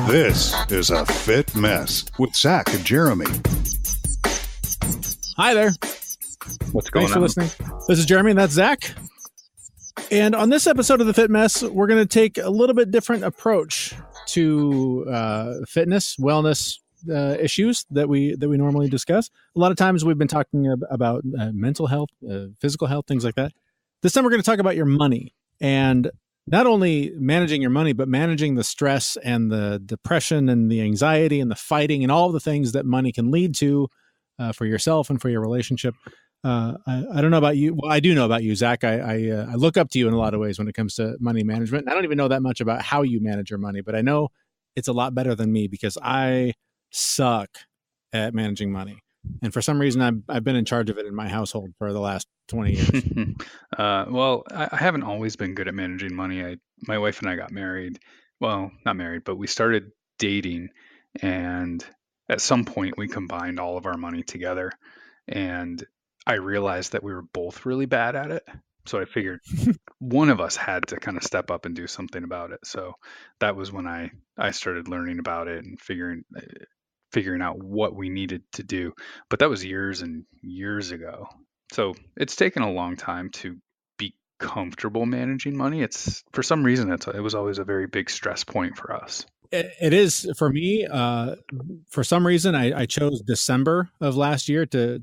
This is A Fit Mess with Zach and Jeremy. Hi there. What's going on? Thanks for listening. This is Jeremy and that's Zach. And on this episode of The Fit Mess, we're going to take a little bit different approach to fitness, wellness issues that we normally discuss. A lot of times we've been talking about mental health, physical health, things like that. This time we're going to talk about your money, and not only managing your money, but managing the stress and the depression and the anxiety and the fighting and all the things that money can lead to for yourself and for your relationship. I don't know about you. Well, I do know about you, Zach. I look up to you in a lot of ways when it comes to money management. And I don't even know that much about how you manage your money, but I know it's a lot better than me because I suck at managing money. And for some reason, I've been in charge of it in my household for the last 20 years. Well, I haven't always been good at managing money. My wife and I got married. Well, not married, but we started dating. And at some point, we combined all of our money together. And I realized that we were both really bad at it. So I figured one of us had to kind of step up and do something about it. So that was when I started learning about it and figuring out what we needed to do. But that was years and years ago. So it's taken a long time to be comfortable managing money. It's for some reason it was always a very big stress point for us. It is for me. For some reason, I chose December of last year to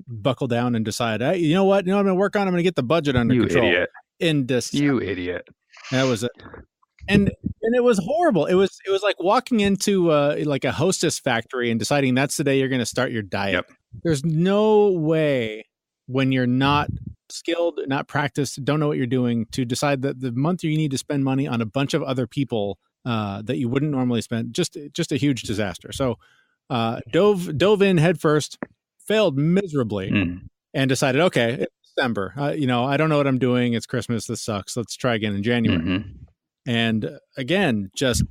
buckle down and decide, hey, you know what? I'm going to work on. I'm going to get the budget under control. Idiot. In December. You idiot. That was it. And it was horrible. It was like walking into like a Hostess factory and deciding that's the day you're going to start your diet. Yep. There's no way when you're not skilled, not practiced, don't know what you're doing, to decide that the month you need to spend money on a bunch of other people that you wouldn't normally spend. Just a huge disaster. So dove in head first, failed miserably, and decided, okay, it's December. I don't know what I'm doing. It's Christmas. This sucks. Let's try again in January. Mm-hmm. And again, just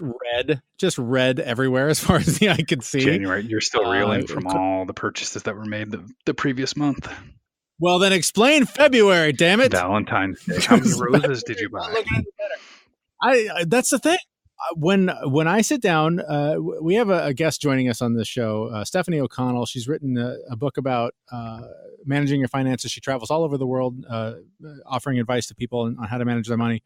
red everywhere as far as the eye could see. January, you're still reeling from all the purchases that were made the previous month. Well, then explain February, damn it. Valentine's Day. How many roses did you buy? That's the thing. When I sit down, we have a guest joining us on this show, Stefanie O'Connell. She's written a book about managing your finances. She travels all over the world, offering advice to people on how to manage their money.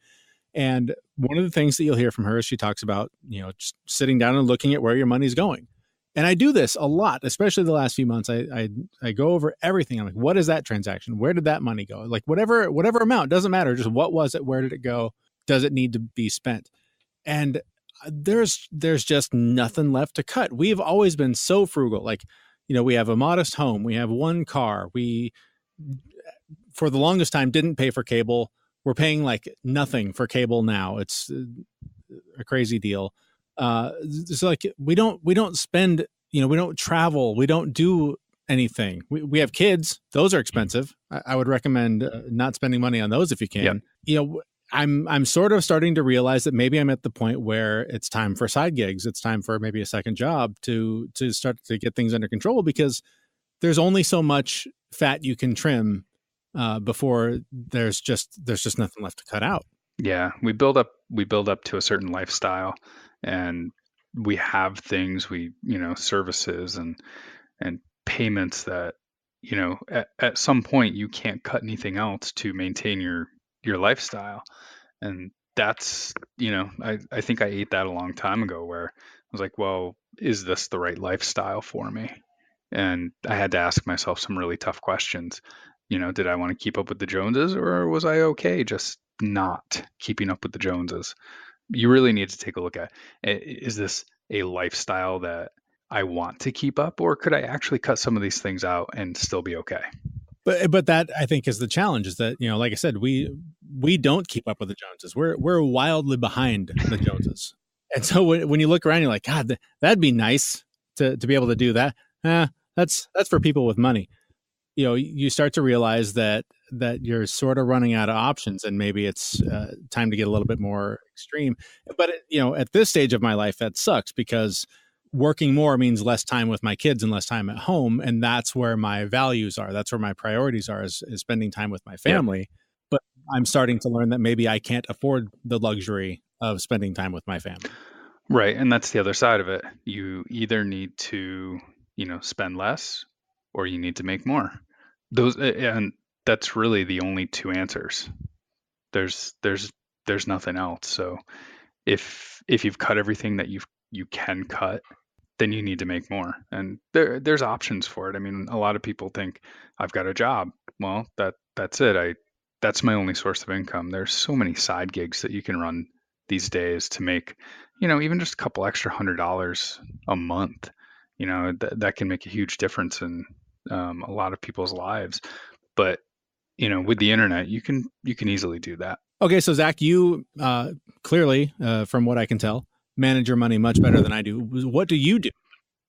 And one of the things that you'll hear from her is she talks about, just sitting down and looking at where your money's going. And I do this a lot, especially the last few months. I go over everything. I'm like, what is that transaction? Where did that money go? Like whatever amount, doesn't matter. Just what was it? Where did it go? Does it need to be spent? And there's just nothing left to cut. We've always been so frugal. Like, we have a modest home. We have one car. We, for the longest time, didn't pay for cable. We're paying like nothing for cable now. It's a crazy deal. So like we don't spend, we don't travel. We don't do anything. We have kids. Those are expensive. I would recommend not spending money on those if you can. Yep. I'm sort of starting to realize that maybe I'm at the point where it's time for side gigs. It's time for maybe a second job to start to get things under control, because there's only so much fat you can trim before there's just nothing left to cut out. Yeah, we build up to a certain lifestyle, and we have things, services and payments that, at some point you can't cut anything else to maintain your lifestyle. And that's, I think I ate that a long time ago, where I was like, well, is this the right lifestyle for me? And I had to ask myself some really tough questions. Did I want to keep up with the Joneses, or was I okay just not keeping up with the Joneses? You really need to take a look at, is this a lifestyle that I want to keep up, or could I actually cut some of these things out and still be okay? But that, I think, is the challenge, is that, like I said, we don't keep up with the Joneses. We're wildly behind the Joneses. And so when you look around, you're like, God, that'd be nice to be able to do that. That's for people with money. You start to realize that you're sort of running out of options, and maybe it's time to get a little bit more extreme. But at this stage of my life, that sucks, because working more means less time with my kids and less time at home, and that's where my values are. That's where my priorities are, is spending time with my family. Yep. But I'm starting to learn that maybe I can't afford the luxury of spending time with my family. Right. And that's the other side of it. You either need to, spend less or you need to make more. And that's really the only two answers. There's nothing else. So if you've cut everything that you can cut, then you need to make more. And there's options for it. I mean, a lot of people think I've got a job. Well, that's it. That's my only source of income. There's so many side gigs that you can run these days to make, even just a couple extra $100 a month. That can make a huge difference in a lot of people's lives. But with the internet, you can easily do that. Okay, so Zach, you clearly, from what I can tell, manage your money much better than I do. What do you do?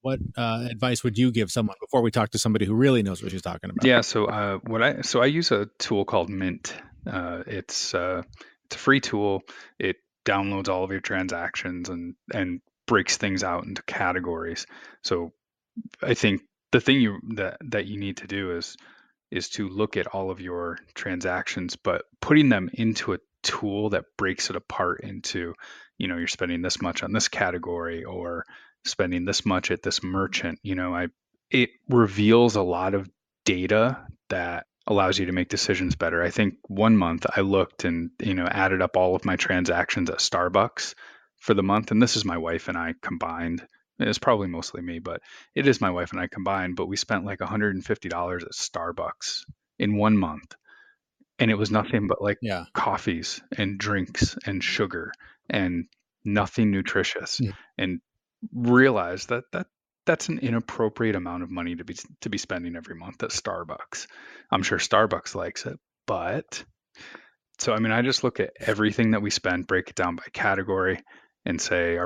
What advice would you give someone before we talk to somebody who really knows what she's talking about? Yeah, so I use a tool called Mint. It's a free tool. It downloads all of your transactions and breaks things out into categories. So I think the thing that you need to do is to look at all of your transactions, but putting them into a tool that breaks it apart into, you're spending this much on this category or spending this much at this merchant. It reveals a lot of data that allows you to make decisions better. I think one month I looked and, added up all of my transactions at Starbucks for the month. And this is my wife and I combined. It's probably mostly me, but it is my wife and I combined. But we spent like $150 at Starbucks in one month. And it was nothing but coffees and drinks and sugar and nothing nutritious. And realized that's an inappropriate amount of money to be spending every month at Starbucks. I'm sure Starbucks likes it, but so I mean, I just look at everything that we spend, break it down by category, and say,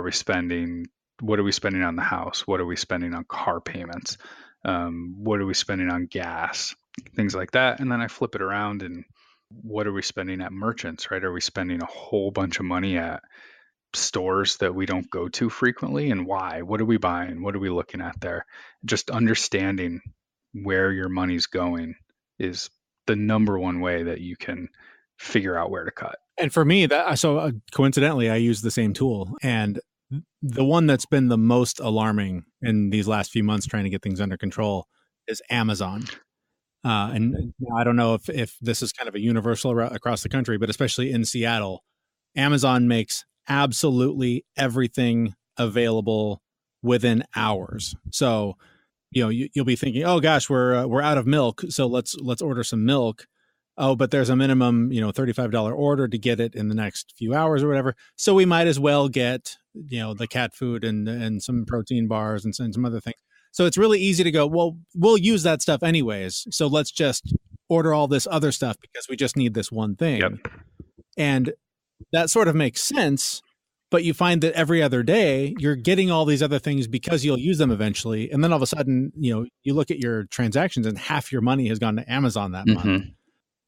what are we spending on the house? What are we spending on car payments? What are we spending on gas? Things like that. And then I flip it around and what are we spending at merchants, right? Are we spending a whole bunch of money at stores that we don't go to frequently, and why? What are we buying? What are we looking at there? Just understanding where your money's going is the number one way that you can figure out where to cut. And for me, coincidentally, I use the same tool. And the one that's been the most alarming in these last few months trying to get things under control is Amazon. And I don't know if this is kind of a universal across the country, but especially in Seattle, Amazon makes absolutely everything available within hours. So, you'll be thinking, oh gosh, we're out of milk, so let's order some milk. Oh, but there's a minimum, $35 order to get it in the next few hours or whatever. So we might as well get, the cat food and some protein bars and some other things. So it's really easy to go, well, we'll use that stuff anyways. So let's just order all this other stuff because we just need this one thing. Yep. And that sort of makes sense, but you find that every other day you're getting all these other things because you'll use them eventually. And then all of a sudden, you look at your transactions and half your money has gone to Amazon that month.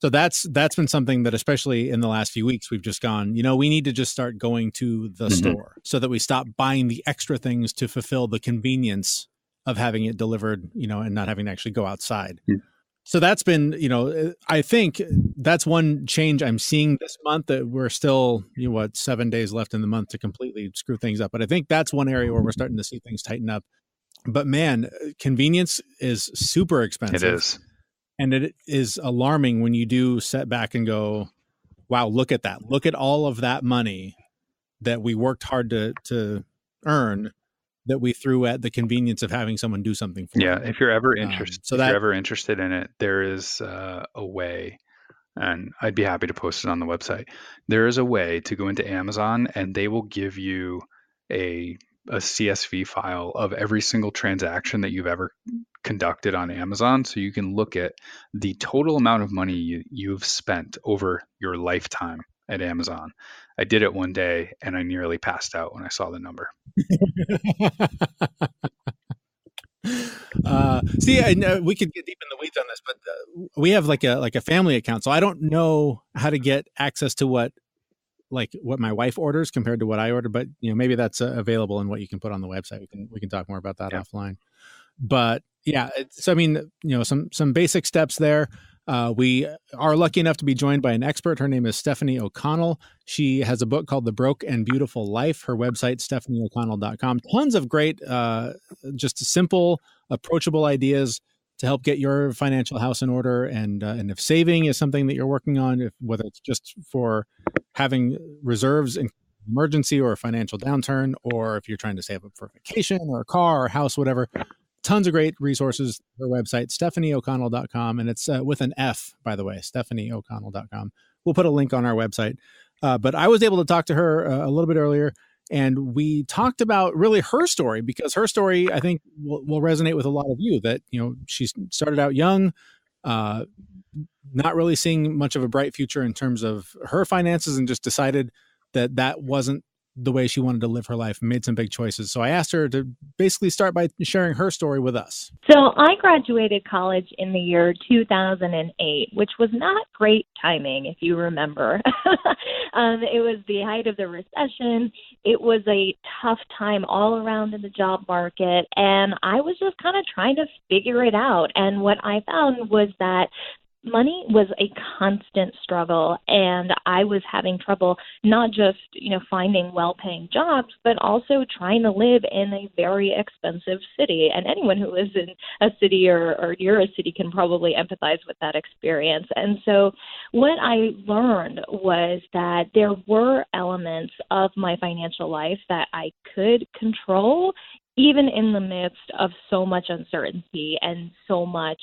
So that's been something that, especially in the last few weeks, we've just gone, we need to just start going to the store so that we stop buying the extra things to fulfill the convenience of having it delivered, and not having to actually go outside. So that's been, I think that's one change I'm seeing this month, that we're still, 7 days left in the month to completely screw things up. But I think that's one area where we're starting to see things tighten up. But man, convenience is super expensive. It is. And it is alarming when you do set back and go, wow, look at that. Look at all of that money that we worked hard to earn, that we threw at the convenience of having someone do something for you. If you're ever interested in it, there is a way, and I'd be happy to post it on the website. There is a way to go into Amazon and they will give you a CSV file of every single transaction that you've ever conducted on Amazon. So you can look at the total amount of money you've spent over your lifetime at Amazon. I did it one day and I nearly passed out when I saw the number. See, I know we could get deep in the weeds on this, but we have like a family account. So I don't know how to get access to what my wife orders compared to what I order, but maybe that's available and what you can put on the website. We can talk more about that offline. But yeah, so I mean, some basic steps there. We are lucky enough to be joined by an expert. Her name is Stefanie O'Connell. She has a book called The Broke and Beautiful Life. Her website, StefanieO'Connell.com. Tons of great, just simple, approachable ideas to help get your financial house in order. And if saving is something that you're working on, whether it's just for having reserves in emergency or a financial downturn, or if you're trying to save up for a vacation or a car or a house, whatever, tons of great resources. Her website, StefanieO'Connell.com, and it's with an F, by the way, StefanieO'Connell.com. We'll put a link on our website. But I was able to talk to her a little bit earlier, and we talked about really her story, because her story, I think, will resonate with a lot of you, that, she started out young, not really seeing much of a bright future in terms of her finances, and just decided that wasn't the way she wanted to live her life, and made some big choices. So I asked her to basically start by sharing her story with us. So I graduated college in the year 2008, which was not great timing, if you remember. It was the height of the recession. It was a tough time all around in the job market, and I was just kind of trying to figure it out. And what I found was that money was a constant struggle, and I was having trouble not just, finding well-paying jobs, but also trying to live in a very expensive city. And anyone who lives in a city or near a city can probably empathize with that experience. And so what I learned was that there were elements of my financial life that I could control, even in the midst of so much uncertainty and so much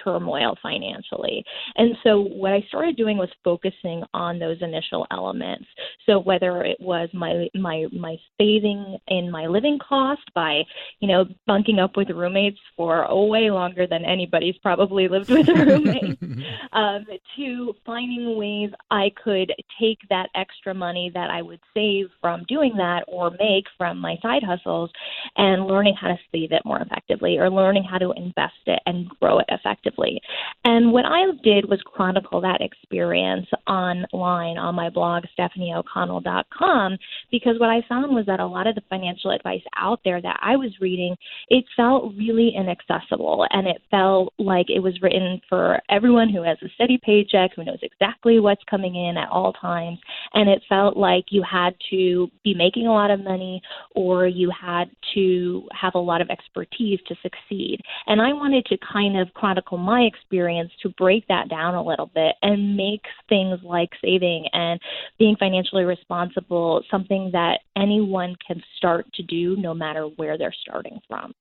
turmoil financially. And so what I started doing was focusing on those initial elements. So whether it was my saving in my living cost by, bunking up with roommates for way longer than anybody's probably lived with a roommate, to finding ways I could take that extra money that I would save from doing that or make from my side hustles, and learning how to save it more effectively, or learning how to invest it and grow it effectively. And what I did was chronicle that experience online on my blog, StefanieO'Connell.com, because what I found was that a lot of the financial advice out there that I was reading, it felt really inaccessible, and it felt like it was written for everyone who has a steady paycheck, who knows exactly what's coming in at all times, and it felt like you had to be making a lot of money, or you had to have a lot of expertise to succeed. And I wanted to kind of chronicle my experience to break that down a little bit and make things like saving and being financially responsible something that anyone can start to do no matter where they're starting from.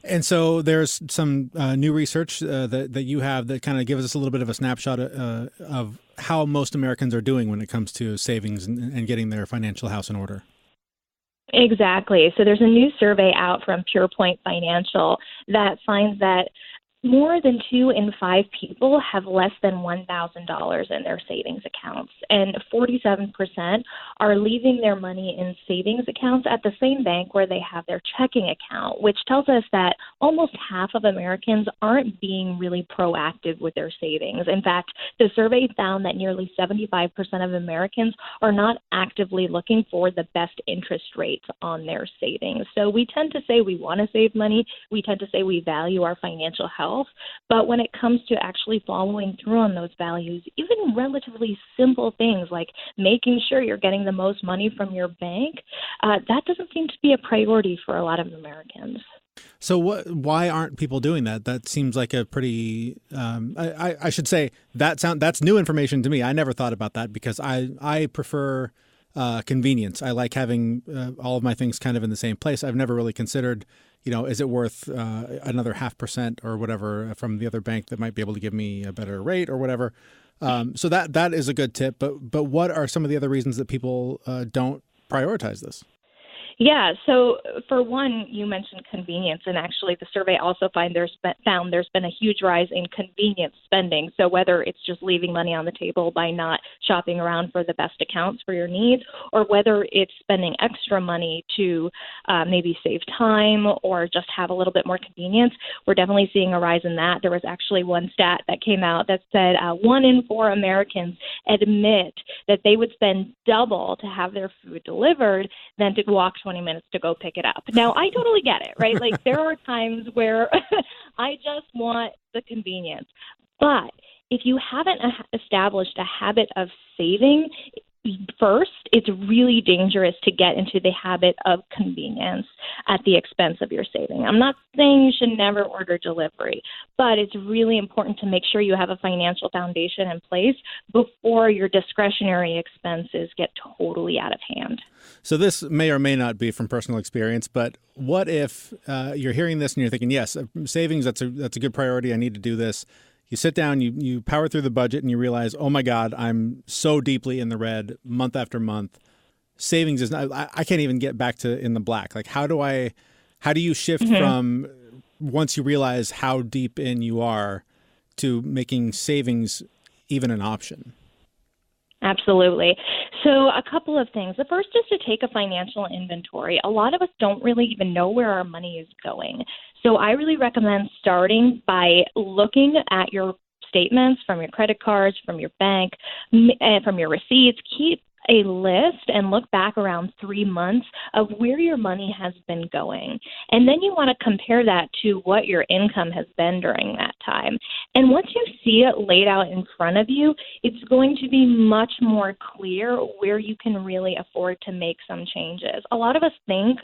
And so there's some new research that you have that kind of gives us a little bit of a snapshot of how most Americans are doing when it comes to savings and getting their financial house in order. Exactly. So there's a new survey out from PurePoint Financial that finds that more than 2 in 5 people have less than $1,000 in their savings accounts, and 47% are leaving their money in savings accounts at the same bank where they have their checking account, which tells us that almost half of Americans aren't being really proactive with their savings. In fact, the survey found that nearly 75% of Americans are not actively looking for the best interest rates on their savings. So we tend to say we want to save money. We tend to say we value our financial health. But when it comes to actually following through on those values, even relatively simple things like making sure you're getting the most money from your bank, that doesn't seem to be a priority for a lot of Americans. So why aren't people doing that? That seems like a pretty, I should say, that's new information to me. I never thought about that because I prefer convenience. I like having all of my things kind of in the same place. I've never really considered, is it worth another 0.5% or whatever from the other bank that might be able to give me a better rate or whatever. So that is a good tip. But what are some of the other reasons that people don't prioritize this? Yeah. So for one, you mentioned convenience, and actually the survey also found there's been a huge rise in convenience spending. So whether it's just leaving money on the table by not shopping around for the best accounts for your needs, or whether it's spending extra money to maybe save time or just have a little bit more convenience, we're definitely seeing a rise in that. There was actually one stat that came out that said 1 in 4 Americans admit that they would spend double to have their food delivered than to walk 20 minutes to go pick it up. Now, I totally get it, right? Like there are times where I just want the convenience. But if you haven't established a habit of saving first, it's really dangerous to get into the habit of convenience at the expense of your saving. I'm not saying you should never order delivery, but it's really important to make sure you have a financial foundation in place before your discretionary expenses get totally out of hand. So this may or may not be from personal experience, but what if you're hearing this and you're thinking, yes, savings, that's a good priority. I need to do this. You sit down, you power through the budget, and you realize, oh my God, I'm so deeply in the red month after month. Savings is not, I can't even get back to in the black. Like, how do you shift from once you realize how deep in you are to making savings even an option? Absolutely. So a couple of things. The first is to take a financial inventory. A lot of us don't really even know where our money is going. So I really recommend starting by looking at your statements from your credit cards, from your bank, from your receipts. Keep a list and look back around 3 months of where your money has been going. And then you want to compare that to what your income has been during that time. And once you see it laid out in front of you, it's going to be much more clear where you can really afford to make some changes. A lot of us think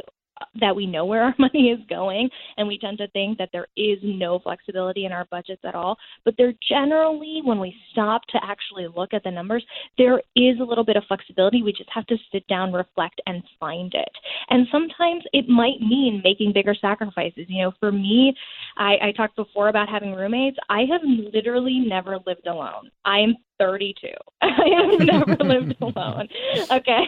that we know where our money is going, and we tend to think that there is no flexibility in our budgets at all. But there generally, when we stop to actually look at the numbers, there is a little bit of flexibility. We just have to sit down, reflect, and find it. And sometimes it might mean making bigger sacrifices. You know, for me, I talked before about having roommates. I have literally never lived alone. I'm 32. I have never lived alone. Okay.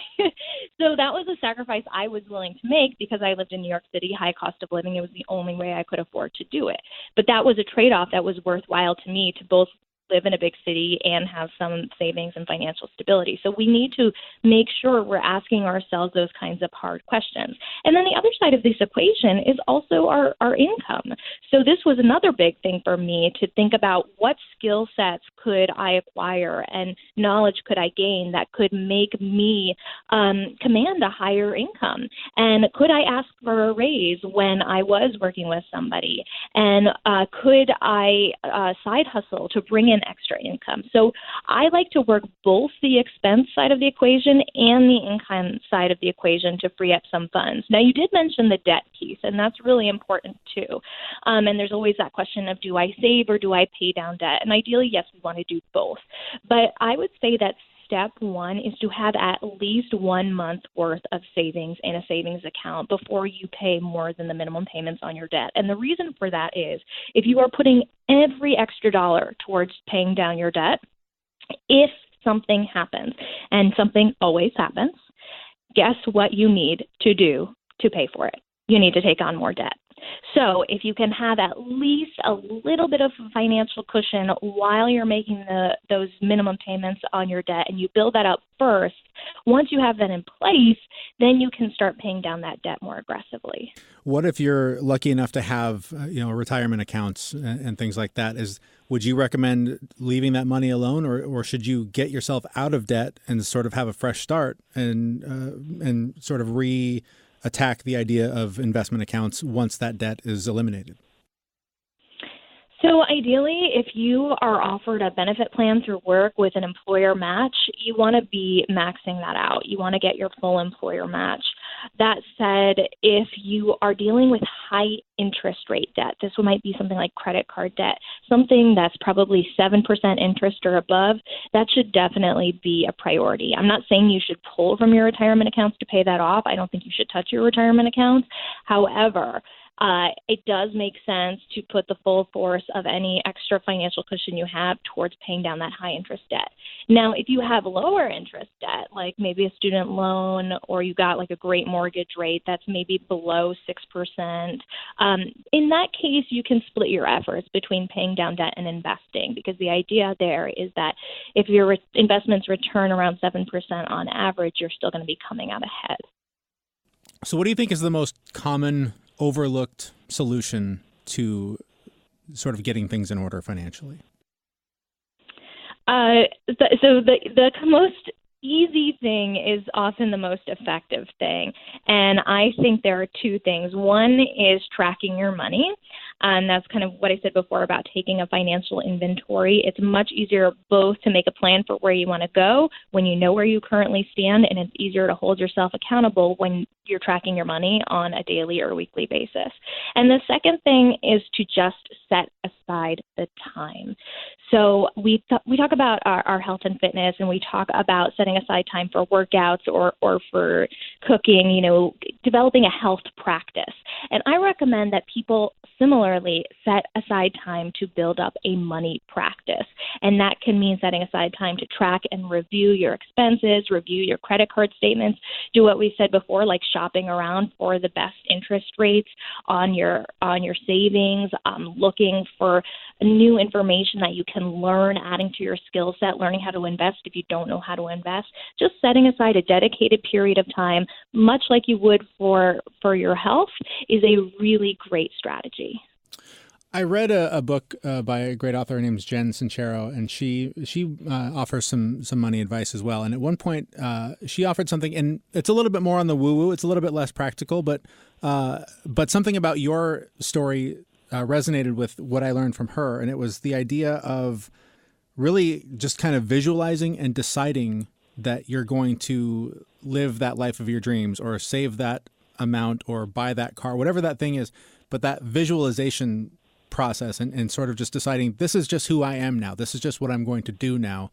So that was a sacrifice I was willing to make because I lived in New York City, high cost of living. It was the only way I could afford to do it. But that was a trade-off that was worthwhile to me to both live in a big city and have some savings and financial stability. So we need to make sure we're asking ourselves those kinds of hard questions. And then the other side of this equation is also our income. So this was another big thing for me to think about what skill sets could I acquire and knowledge could I gain that could make me command a higher income. And could I ask for a raise when I was working with somebody? And could I side hustle to bring in extra income? So I like to work both the expense side of the equation and the income side of the equation to free up some funds. Now, you did mention the debt piece, and that's really important too. And there's always that question of, do I save or do I pay down debt? And ideally, yes, we want to do both. But I would say that step one is to have at least 1 month's worth of savings in a savings account before you pay more than the minimum payments on your debt. And the reason for that is if you are putting every extra dollar towards paying down your debt, if something happens, and something always happens, guess what you need to do to pay for it? You need to take on more debt. So if you can have at least a little bit of financial cushion while you're making those minimum payments on your debt, and you build that up first, once you have that in place, then you can start paying down that debt more aggressively. What if you're lucky enough to have retirement accounts and things like that? Would you recommend leaving that money alone, or should you get yourself out of debt and sort of have a fresh start and sort of attack the idea of investment accounts once that debt is eliminated? So ideally, if you are offered a benefit plan through work with an employer match, you want to be maxing that out. You want to get your full employer match. That said, if you are dealing with high interest rate debt, this might be something like credit card debt, something that's probably 7% interest or above, that should definitely be a priority. I'm not saying you should pull from your retirement accounts to pay that off. I don't think you should touch your retirement accounts. However, it does make sense to put the full force of any extra financial cushion you have towards paying down that high interest debt. Now, if you have lower interest debt, like maybe a student loan, or you got like a great mortgage rate that's maybe below 6%, in that case, you can split your efforts between paying down debt and investing, because the idea there is that if your investments return around 7% on average, you're still going to be coming out ahead. So what do you think is the most common overlooked solution to sort of getting things in order financially? The most easy thing is often the most effective thing. And I think there are two things. One is tracking your money. And that's kind of what I said before about taking a financial inventory. It's much easier both to make a plan for where you want to go when you know where you currently stand, and it's easier to hold yourself accountable when you're tracking your money on a daily or weekly basis. And the second thing is to just set aside the time. So we talk about our health and fitness, and we talk about setting aside time for workouts or for cooking, developing a health practice. And I recommend that people similarly set aside time to build up a money practice. And that can mean setting aside time to track and review your expenses, review your credit card statements, do what we said before, like shopping around for the best interest rates on your savings, looking for new information that you can learn, adding to your skill set, learning how to invest if you don't know how to invest. Just setting aside a dedicated period of time, much like you would for your health, is a really great strategy. I read a book by a great author. Her name's Jen Sincero, and she offers some money advice as well. And at one point, she offered something, and it's a little bit more on the woo-woo. It's a little bit less practical, but something about your story resonated with what I learned from her, and it was the idea of really just kind of visualizing and deciding that you're going to live that life of your dreams, or save that amount, or buy that car, whatever that thing is. But that visualization process and sort of just deciding, this is just who I am now. This is just what I'm going to do now.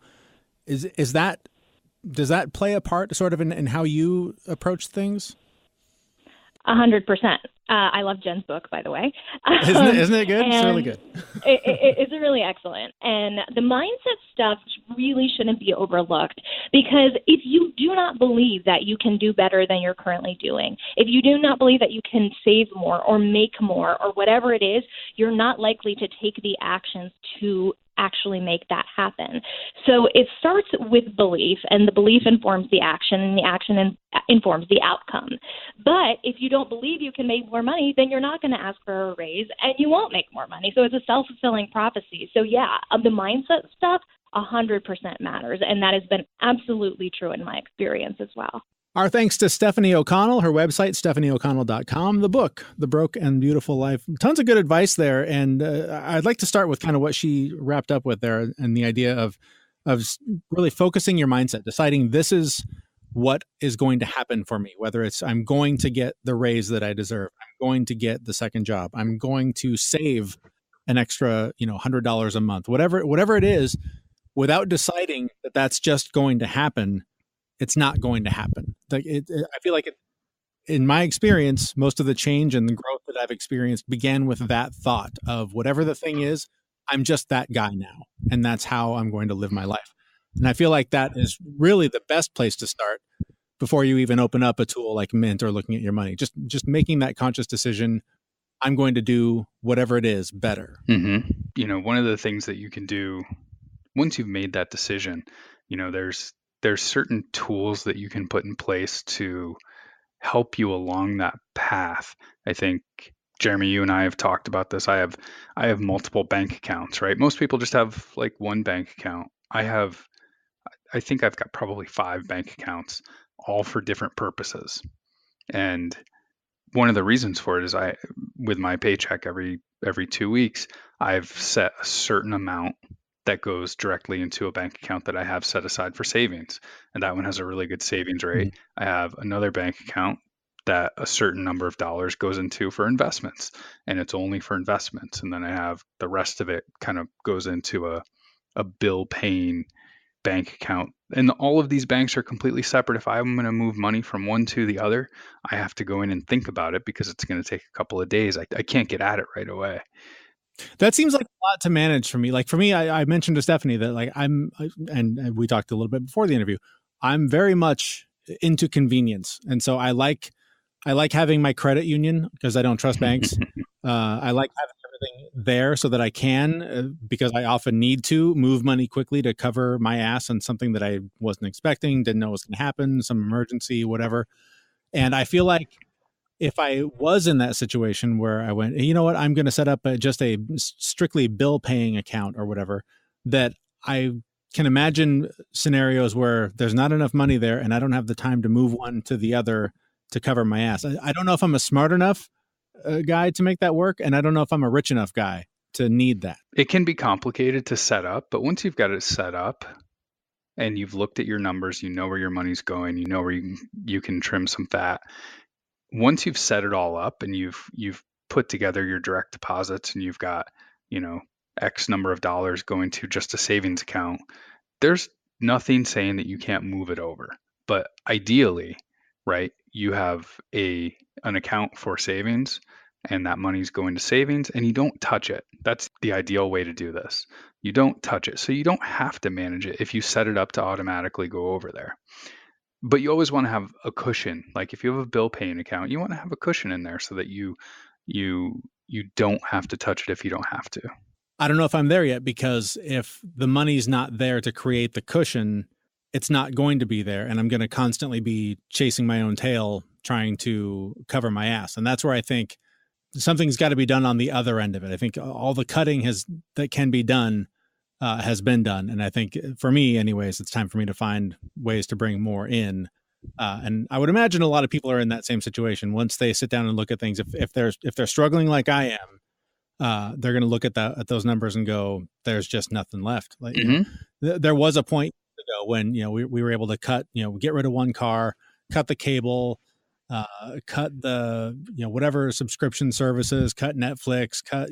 Does that play a part sort of in how you approach things? 100%. I love Jen's book, by the way. Isn't it good? It's really good. It's really excellent. And the mindset stuff really shouldn't be overlooked, because if you do not believe that you can do better than you're currently doing, if you do not believe that you can save more or make more or whatever it is, you're not likely to take the actions to actually make that happen. So it starts with belief, and the belief informs the action, and the action informs the outcome. But if you don't believe you can make more money, then you're not going to ask for a raise, and you won't make more money. So it's a self-fulfilling prophecy. So yeah, the mindset stuff 100% matters, and that has been absolutely true in my experience as well. Our thanks to Stefanie O'Connell, her website, StefanieO'Connell.com, the book, The Broke and Beautiful Life. Tons of good advice there. And I'd like to start with kind of what she wrapped up with there, and the idea of really focusing your mindset, deciding this is what is going to happen for me, whether it's I'm going to get the raise that I deserve, I'm going to get the second job, I'm going to save an extra, $100 a month, whatever it is, without deciding that that's just going to happen. It's not going to happen. I feel like in my experience, most of the change and the growth that I've experienced began with that thought of whatever the thing is, I'm just that guy now, and that's how I'm going to live my life. And I feel like that is really the best place to start before you even open up a tool like Mint or looking at your money. Just making that conscious decision, I'm going to do whatever it is better. Mm-hmm. One of the things that you can do once you've made that decision, there's certain tools that you can put in place to help you along that path. I think, Jeremy, you and I have talked about this. I have multiple bank accounts, right? Most people just have like one bank account. I think I've got probably 5 bank accounts, all for different purposes. And one of the reasons for it is with my paycheck every 2 weeks, I've set a certain amount that goes directly into a bank account that I have set aside for savings. And that one has a really good savings rate. Mm-hmm. I have another bank account that a certain number of dollars goes into for investments, and it's only for investments. And then I have the rest of it kind of goes into a bill paying bank account. And all of these banks are completely separate. If I'm going to move money from one to the other, I have to go in and think about it, because it's going to take a couple of days. I can't get at it right away. That seems like a lot to manage for me. Like for me, I mentioned to Stefanie that and we talked a little bit before the interview, I'm very much into convenience. And so I like having my credit union because I don't trust banks. I like having everything there so that I can, because I often need to move money quickly to cover my ass on something that I wasn't expecting, didn't know was going to happen, some emergency, whatever. And I feel like if I was in that situation where I went, you know what, I'm going to set up just a strictly bill paying account or whatever, that I can imagine scenarios where there's not enough money there and I don't have the time to move one to the other to cover my ass. I don't know if I'm smart enough guy to make that work, and I don't know if I'm a rich enough guy to need that. It can be complicated to set up, but once you've got it set up and you've looked at your numbers, you know where your money's going, you know where you can trim some fat. Once you've set it all up and you've put together your direct deposits and you've got, X number of dollars going to just a savings account, there's nothing saying that you can't move it over. But ideally, right, you have an account for savings, and that money's going to savings, and you don't touch it. That's the ideal way to do this. You don't touch it. So you don't have to manage it if you set it up to automatically go over there. But you always want to have a cushion. Like if you have a bill paying account, you want to have a cushion in there so that you don't have to touch it if you don't have to. I don't know if I'm there yet, because if the money's not there to create the cushion, it's not going to be there. And I'm going to constantly be chasing my own tail, trying to cover my ass. And that's where I think something's got to be done on the other end of it. I think all the cutting that can be done has been done. And I think for me anyways, it's time for me to find ways to bring more in. And I would imagine a lot of people are in that same situation. Once they sit down and look at things, if they're struggling like I am, they're going to look at those numbers and go, there's just nothing left. Like there was a point ago when, we were able to cut, get rid of one car, cut the cable, cut the, whatever subscription services, cut Netflix, cut,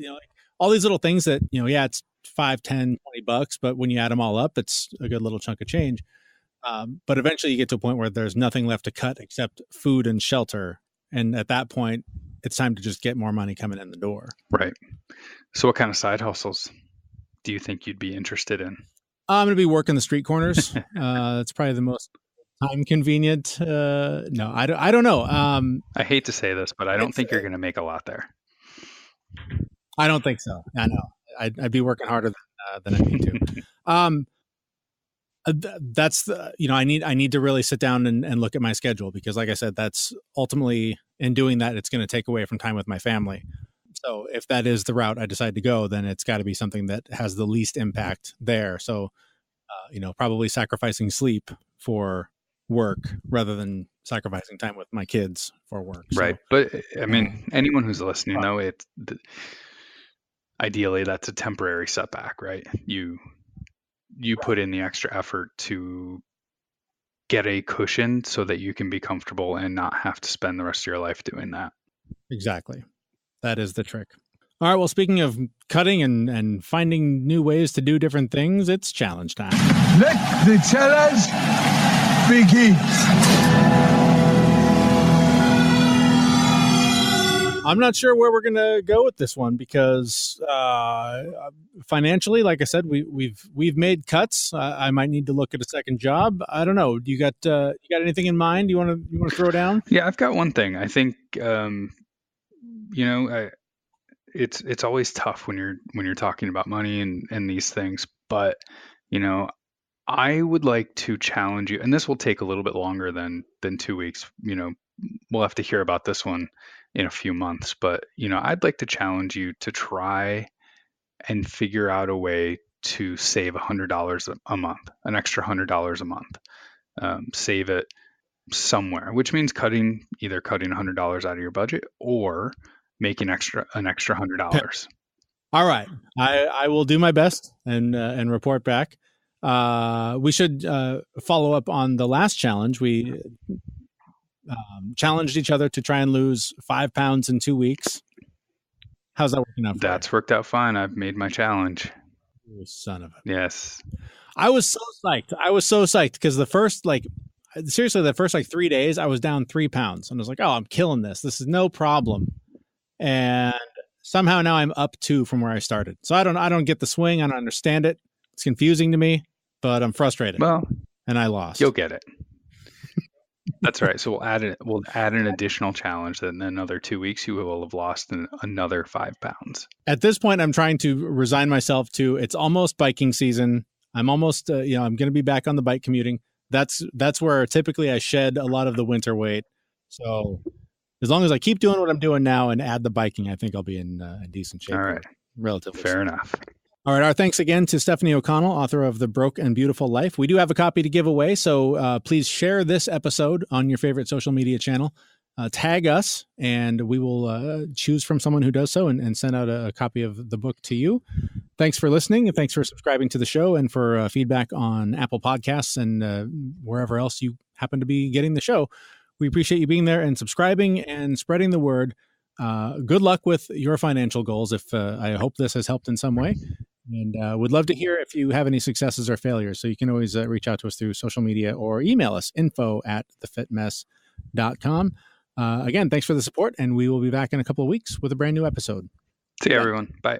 all these little things that, it's $5, $10, $20, but when you add them all up, it's a good little chunk of change. But eventually you get to a point where there's nothing left to cut except food and shelter. And at that point, it's time to just get more money coming in the door. Right. So what kind of side hustles do you think you'd be interested in? I'm going to be working the street corners. It's probably the most time convenient. No, I don't know. I hate to say this, but I don't think you're going to make a lot there. I don't think so. I know. I'd be working harder than I need to. That's the, I need to really sit down and look at my schedule, because like I said, that's ultimately, in doing that, it's going to take away from time with my family. So if that is the route I decide to go, then it's got to be something that has the least impact there. So, probably sacrificing sleep for work rather than sacrificing time with my kids for work. Right. So, but I mean, anyone who's listening, though, ideally that's a temporary setback, right? You put in the extra effort to get a cushion so that you can be comfortable and not have to spend the rest of your life doing that. Exactly. That is the trick. All right. Well, speaking of cutting and finding new ways to do different things, it's challenge time. Let the challenge begin. I'm not sure where we're going to go with this one, because financially, like I said, we've made cuts. I might need to look at a second job. I don't know. You got anything in mind you want to throw down? Yeah, I've got one thing. I think it's always tough when you're talking about money and these things, but I would like to challenge you, and this will take a little bit longer than 2 weeks. We'll have to hear about this one in a few months, but I'd like to challenge you to try and figure out a way to save $100 a month, an extra $100 a month. Save it somewhere, which means either cutting $100 out of your budget or making an extra $100. All right, I will do my best and report back. We should follow up on the last challenge. We challenged each other to try and lose 5 pounds in 2 weeks. How's that working out for you? That's worked out fine. I've made my challenge. You son of a... Yes. I was so psyched because the first 3 days I was down 3 pounds, and I was like, oh, I'm killing this. This is no problem. And somehow now I'm up 2 from where I started. So I don't get the swing. I don't understand it. It's confusing to me, but I'm frustrated. Well, and I lost. You'll get it. That's right. So we'll add an additional challenge. Then in another 2 weeks, you will have lost another 5 pounds. At this point, I'm trying to resign myself to, it's almost biking season. I'm almost, I'm going to be back on the bike commuting. That's where typically I shed a lot of the winter weight. So as long as I keep doing what I'm doing now and add the biking, I think I'll be in decent shape. All right. Relatively. Fair enough. All right. Our thanks again to Stefanie O'Connell, author of The Broke and Beautiful Life. We do have a copy to give away, so please share this episode on your favorite social media channel tag us, and we will choose from someone who does so and send out a copy of the book to you. Thanks for listening, and thanks for subscribing to the show, and for feedback on Apple Podcasts and wherever else you happen to be getting the show. We appreciate you being there and subscribing and spreading the word. Good luck with your financial goals. I hope this has helped in some way, and would love to hear if you have any successes or failures. So you can always reach out to us through social media or email us, info@thefitmess.com. Again, thanks for the support, and we will be back in a couple of weeks with a brand new episode. See you, everyone. Bye.